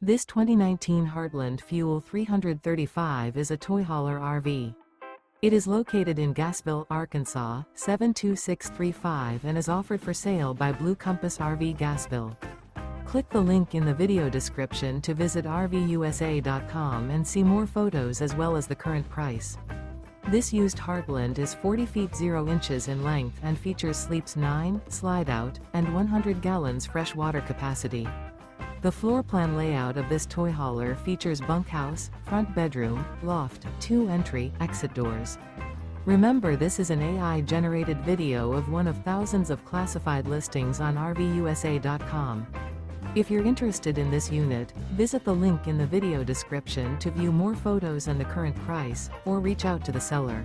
This 2019 Heartland Fuel 335 is a toy hauler RV. It is located in Gassville, Arkansas, 72635 and is offered for sale by Blue Compass RV Gassville. Click the link in the video description to visit RVUSA.com and see more photos as well as the current price. This used Heartland is 40 feet 0 inches in length and features sleeps 9, Slideout, and 100 gallons fresh water capacity. The floor plan layout of this toy hauler features bunkhouse, front bedroom, loft, 2 entry, exit doors. Remember, this is an AI-generated video of one of thousands of classified listings on RVUSA.com. If you're interested in this unit, visit the link in the video description to view more photos and the current price, or reach out to the seller.